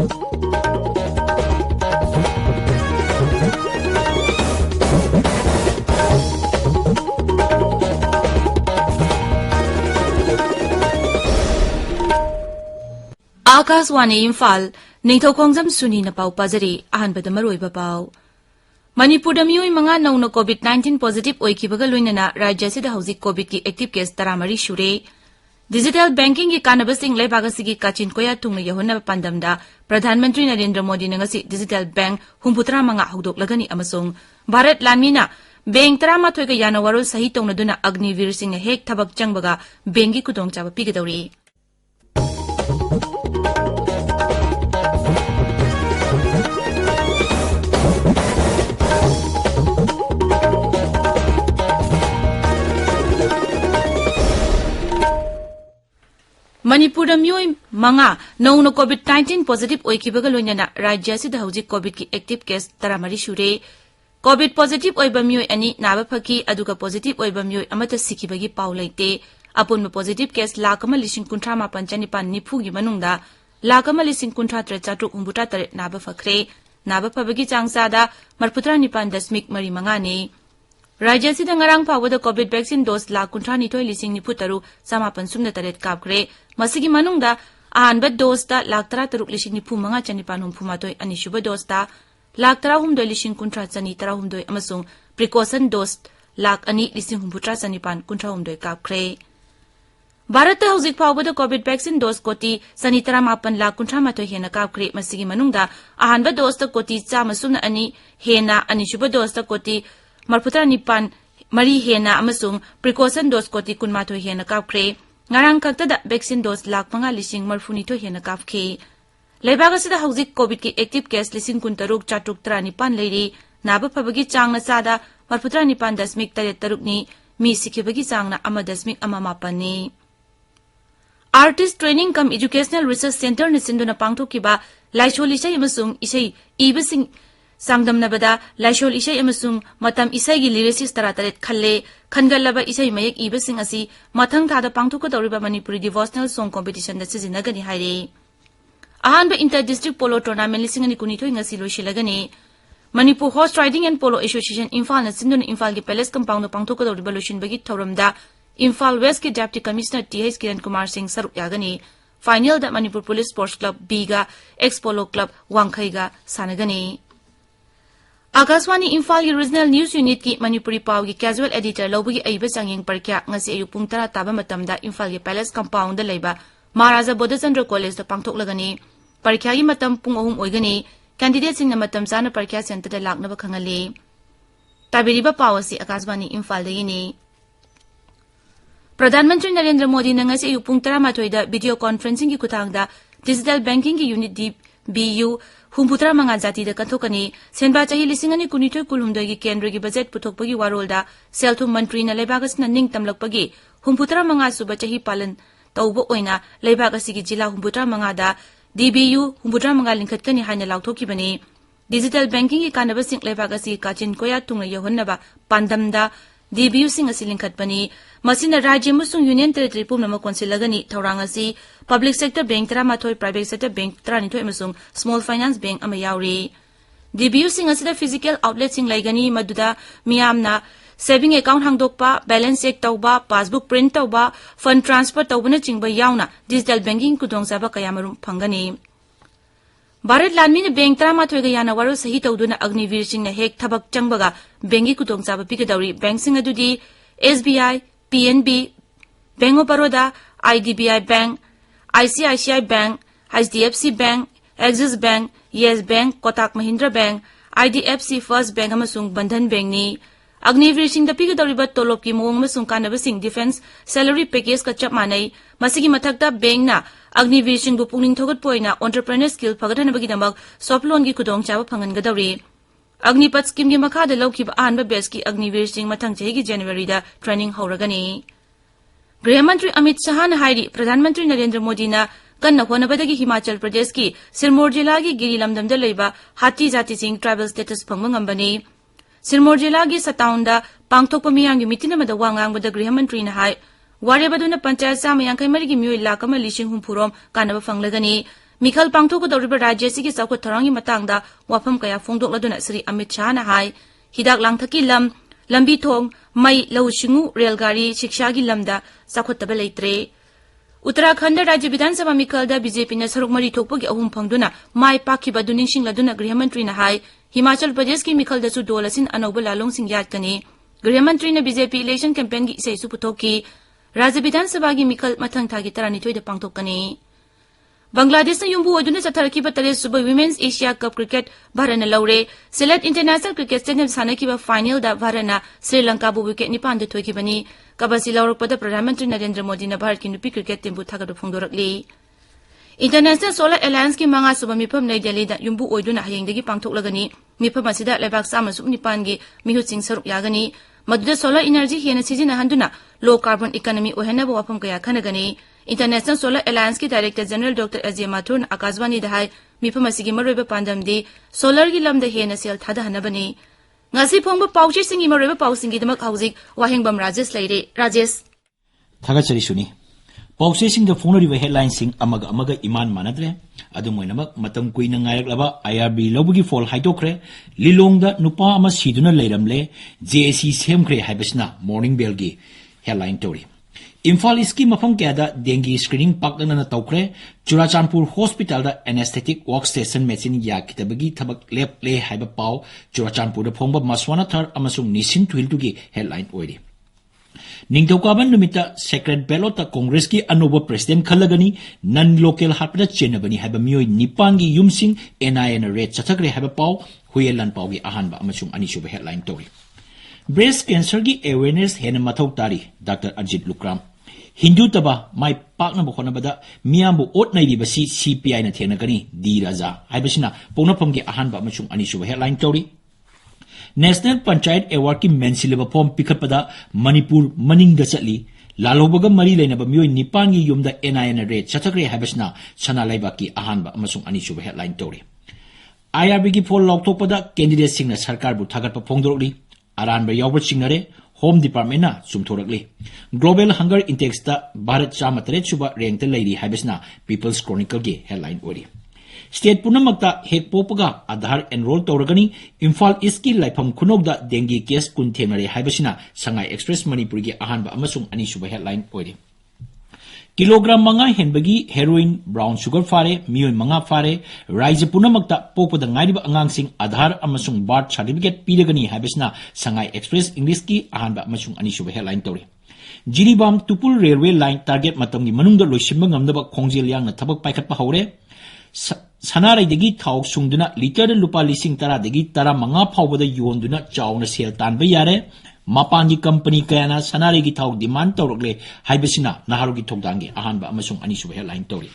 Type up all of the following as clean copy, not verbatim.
आकाशवाणी इम्फाल निंगथौखोंगजम सुनी न पाउ पाजरी अहनबद मरोइबा पाउ मणिपुर मियोय मंगा नौना कोविड-19 पॉजिटिव ओइखिबगा लोइनना राज्य सिदा हौजिक कोविड की एक्टिव केस 13 सुरे डिजिटल बैंकिंग की कानबसिंग लेबागसिगी काचिन कोया तुंग यहोना पंदमदा प्रधानमंत्री नरेंद्र मोदी नंगसी डिजिटल बैंक 35 हौदोकलगनी अमसोंग भारत लानमीना बैंक 13 का याना वरोल सही तौनदुना अग्निवीर सिंह हेक थबक चंगबगा बैंक की खुदोंगचाब पिगदौरी मणिपुर मियोय मंगा नौना कोविड-19 पॉजिटिव ओइखिबगा लोइनना राज्य सिदा हौजिक कोविड की एक्टिव केस 13 सुरे कोविड पॉजिटिव ओइबा मियोय अनि नाबा फकी अदुगा पॉजिटिव ओइबा मियोय अमता सिखिबगी पाउ लैते अपुन पॉजिटिव केस 1,19,990 गी मनुंगदा 1,19,933 नाबा फखरे नाबा फबगी चांगसादा 39.35 ने राज्य सिदा ngarang फावदा कोविड वैक्सीन डोज 1,19,993 कापखरे मसिगी मनुंगदा अहानबा डोजता 1,13,35,993 अनिसुबा डोजता 1,13,19,993 अमसुंग प्रिकॉशन डोज 2,2,993 कापखरे भारत हौजिक फावदा कोविड वैक्सीन डोज कोटी 93,19,993 हेना कापखरे मसिगी मनुंगदा अहानबा डोजता कोटी 102 हेना अनिसुबा डोजता कोटी 39 हेना अमसुंग प्रिकॉशन डोज कोटी 19 हेना कापखरे ngarang kaktada vaccine dose 5,000 हेना कापखे लेबागसिदा हौजिक कोविड की एक्टिव केस 13,639 लेरी नाबा फबगी चांगना सादा 49.83 नि मी सिखिबगी चांगना 1.18 नि आर्टिस्ट ट्रेनिंग कम एजुकेशनल रिसर्च सेंटर ने सिंधुना पांगथोकिबा लाइसोल इसाई अमसुंग इसाई इबसिंग सांगदमनबदा लाइसोल इसाई अमसुंग मतम इसाई गी लिरिसिस 33 खल्ले खनगलबा इसाई मयक इबसिंग असि मथंग थादा पांगथोकदौरिबा मणिपुरी डिवोशनल सॉन्ग कॉम्पिटिशन द सिजिनगनी हाइरे अहानबा inter district polo tournament 2019 ngasi लोइशिलगनी Manipur horse riding and polo association Imphal न सिंधुना इम्फाल के पैलेस कंपाउंड पांगथोकदौरिबा लोइशिनबगी थौरमदा इम्फाल वेस्ट के deputy commissioner TH Kiran Kumar Singh सरुक यागनी फाइनल द मणिपुर पुलिस स्पोर्ट्स क्लब बीगा एक्स पोलो क्लब वांखैगा सानगनी आकाशवाणी इम्फाल की रीजनल न्यूज यूनिट की मणिपुरी पाव की कैजुअल एडिटर लौबगी अइबा चांगिंग परक्या ngasi ayu pung 10 ताबा मतमदा इम्फाल के पैलेस कंपाउंड लेबा महाराजा बोधचंद्र कॉलेज द पांगथोकलगनी परक्या की मतम पुंग 3 ओइगनी कैंडिडेट सिंह मतम चाना परक्या सेंटर द लाकनब खंगले ताबिरिबा पावसी आकाशवाणी इम्फाल दगिनी प्रधानमंत्री नरेंद्र मोदी ने ngasi ayu pung 13 दा वीडियो कॉन्फ्रेंसिंग की खुथांगदा डिजिटल बैंकिंग की यूनिट DBU 35 जाति द कथोकनी सेनबा चाही 2019 की केंद्र की बजट पुथोकपगी वारोलदा सेलथुम मंत्री न लेबागसना निंग तमलकपगी 35 सुबा चाही पालन तौबो ओइना लेबागसिगी जिला 35 दा DBU 35 लिंखतकनी हाइना लाउथोकिबनी डिजिटल बैंकिंग की कानबसिंग लेबागसि काचिन कोया तुंगना यहोनबा पांदमदा DBU सिंग असि लिंखतपनी मसिना राज्य मुसुंग यूनियन टेरिटरी पुमनम कोनसिलगनी थौरांगसि public sector bank 13 private sector bank 32 अमसुंग स्मॉल फाइनेंस बैंक अमा यावरी DBU सिंग असिदा फिजिकल आउटलेट सिंग लाइगनी मदुदा मियामना सेविंग अकाउंट हांगदोकपा बैलेंस चेक तौबा पासबुक प्रिंट तौबा फंड ट्रांसफर तौबना चिंगबा यावना डिजिटल बैंकिंग कुदोंगसाबा कयामरुम फंगनी भारत लानमीन बैंक 13 गा याना वारो सही तौदुना अग्निवीर सिंह हेक थबक चंगबगा बैंक की कुदोंगसाबा पिगदौरी बैंक सिंग अदुदी SBI PNB bank of Baroda IDBI bank ICICI bank HDFC bank Axis bank Yes bank Kotak Mahindra bank IDFC first bank अमसुंग बंधन बैंक नि अग्निवीर सिंह पिगदौरिबा तोलोब की मोंग अमसुंग कानबसिंग डिफेंस सैलरी पैकेज का चप मानै मसिगी मथक्ता बैंक ना अग्निवीर सिंह बु पुंगनिंग थोगतपोइना एंटरप्रेन्योर स्किल फगदनबगीदमक सॉफ्ट लोन की खुदोंगचाब फंगनगदौरी अग्निपथ स्कीम की मखादा लौखिबा अहानबा बेच की अग्निवीर सिंह मथंग चही की जनवरी दा ट्रेनिंग हौरगनी गृह मंत्री अमित शाह ने हाइरी प्रधानमंत्री नरेंद्र मोदी ना कन्ना होनबदगी हिमाचल प्रदेश की सिरमौर जिला की गिरी लमदमदा लेबा हाथी जाति सिंह ट्राइबल स्टेटस फंगबा ngambani सिरमौर जिला की सताउंदा पांगथोकपा मियांगी मितिनमदा वांगांगबदा गृह मंत्री ना हाय वारेबदुना पंचायत 153 की मियोय 1,50,000 कानबा फंगलगनी Mikhal pangthokadoriba rajya asigi chawkhat thorangi matangda wafam kaya phongdokladuna Sri Amit Shah na hai hidak langthaki lambi thong mai lau shingu railgari shikshagi lamda chawkhattaba leitre Uttarakhand Rajya Vidhan Sabha Mikhalda BJP na saruk mari thokpagi ahum phangduna mai pakhiba du ningsingladuna Griha Mantri na hai Himachal Pradesh ki Mikhalda su dolasin anauba lalong sing yat kani Griha Mantri na BJP election campaign gi isai su puthoki Rajya Vidhan Sabha gi Mikhal mathang thagi taranithoi da pangthokani Bangladesh na yumbu oduna chatharkiba tare suba Women's Asia Cup Cricket Bharana laure Sylhet International Cricket Stadium sanakiba final da Bharana Sri Lanka bu wicket nipan da thoikibani kabasi laurpada Pradhan Mantri Narendra Modi na Bharat ki nupi cricket team bu thagadu phongdorakli International Solar Alliance ki manga suba mifam Nai Delhi da yumbu oduna hayengdagi pangthoklagani mifam asida lebak sama sub nipan gi mihut sing saruk yagani maduda solar energy hena sijina handuna low carbon economy ohena bu wafam kaya khanagani International Solar Alliance ki Director General Dr. Ajay Mathur na Akashvani da hai mifam asigi maroiba pandam di solar gi lamda hena sel thada hanabani ngasi phongba pauchi singi maroiba pausingi damak hauzik Wahengbam Rajesh leire Rajesh Thagachari Suni Pauchi sing the phone river headline sing amaga iman manadre adumoinamak matam kuina ngairak IRB lobugi fall haitokre lilongda nupa ama siduna leiramle JAC semkre haibasna morning bell gi headline story Imphal iski mafam kaya dengue screening pakna na taukre Churachandpur Hospital da anesthetic workstation machine ya kitabagi thabak lep le haiba pau Churachandpur da phongba maswana thar amasung nisin twiltu gi headline oiri Nignthoukhongjam numita secret ballot ta Congress ki anuba president khalagani non local hapda chenabani haiba mioi nipan gi yumsing NIN red chathakre haiba pau huyelan pau gi ahanba amasung anishuba headline tori Breast cancer gi awareness hena mathau tari Dr. Ajit Lukram Hindu taba mai pakna bokona bada miyambu ot nai di basi CPI na thena kani di raja haibasina ponapam gi ahanba amachung anishuba headline tori National Panchayat Award ki mensileba form pikhapada Manipur maning da chatli lalobaga mari lena ba mioi nipan gi yumda NIN rate chathakre haibasina sana laiba ki ahanba amachung anishuba headline tori IRB gi poll lokthokpada candidate singna sarkar bu thagatpa phongdorokli aranba yawba singnare Home Department na sumthorakli Global Hunger Index ta Bharat Chamatare chuba rank ta leiri haibasna People's Chronicle gi headline ori State punamakta hek popaga Aadhaar enroll tawragani Imphal East ki laifam khunokda dengue case kun thenare haibasina Sangai Express Manipur gi ahanba amasung anishuba headline ori Kilogram manga henbagi heroin brown sugar fare mioi manga fare raija punamakta popada ngairiba angangsing Aadhaar amasung birth certificate piragani habisna Sangai Express English ki ahanba amasung anishuba headline tori Jiribam Tupul Railway Line target matamgi manungda loisimba ngamdaba khongjel yangna thabak paikhatpa haure Sanarai degi thawk sungduna liter lupa lising tara degi tara manga phawbada yonduna chawna sel tanba yare Mapangi company kayana sanari gi thawk demand tawrokle haibasina naharugi thokdangi ahanba amasung anishuba headline tori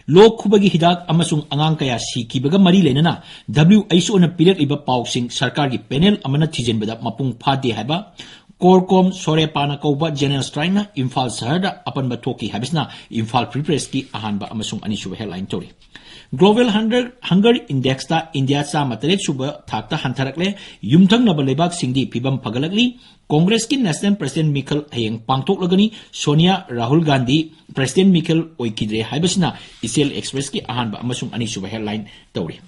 Lok khubagi hidak amasung angang kaya sikibaga mari lenana WHO na pilek iba pausing sarkar gi panel amana thijenbada mapung phade haiba Korkom Sorepana Kauba General Strike na Imphal Saharda apanba thoki habisna Imphal Free Press ki ahanba amasung anishuba headline tori Global Hunger Index ta India sa matare suba thakta hantarakle yumthang na balebak singdi pibam pagalakli Congress ki National President Mikhal hayeng pangthoklagani Sonia Rahul Gandhi President Mikhal oikidre haibasna Isel Express ki ahanba amasung anishuba headline tori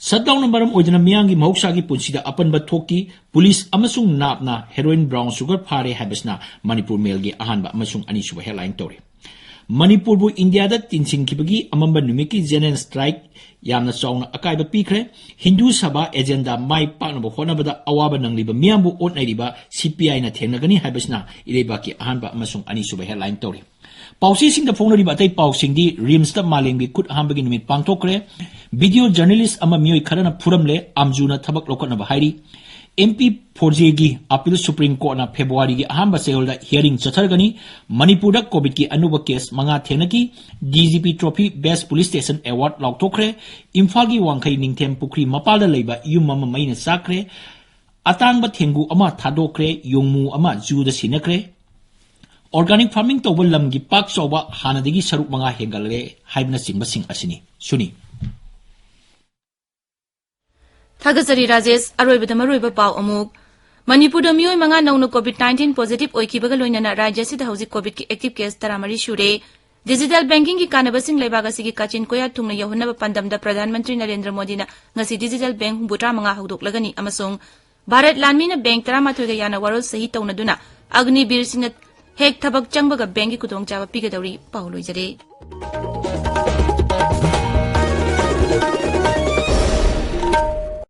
Shutdown numberam oidana miyangi mahoksagi punsida apanba thoki police amasung napna heroin brown sugar phare habasna Manipur Mail gi ahanba amasung anishuba headline tori Manipur bu India da tinsing kibagi amamba numiki general strike yamna chawna akaiba pikre Hindu Sabha agenda mai pakna bo honabada awaba nangliba miyambu otnairiba CPI na thenagani habasna ileba ki ahanba amasung anishuba headline tori Pausi sing da phone riba tai pausing di rims ta malengbi kut hambagi numit pangthokre video journalist ama mioi kharana phuramle amjuna thabak lokona ba hairi MP 4J gi appeal Supreme Court na February gi ahamba seolda hearing chathargani Manipur da COVID ki anuba case manga thenaki DGP Trophy Best Police Station Award lokthokre Imphal gi wangkhai ningthem pukri mapalda leiba yum mama maina sakre atangba thengu ama thadokre yongmu ama juda sinakre Organic farming to lam gi pak soba hanadigi saruk manga hengalre haibna singba sing asini Suni Thagazari Rajesh aroibada maroiba pau amuk Manipur da mioi manga nauna COVID-19 positive oikibaga loinana rajya sida hausi COVID ki active case taramari shure Digital banking ki kanabasing lebaga sigi kachin koya thungna yahunna pandamda Pradhan Mantri Narendra Modi na ngasi digital bank humbutra manga hudok lagani amasong Bharat Lanmina bank 13 ga yana warol sahi taunaduna Agni Bir Singh hek thabak changbaga bank ki kudong chawa pigadauri pauloi jare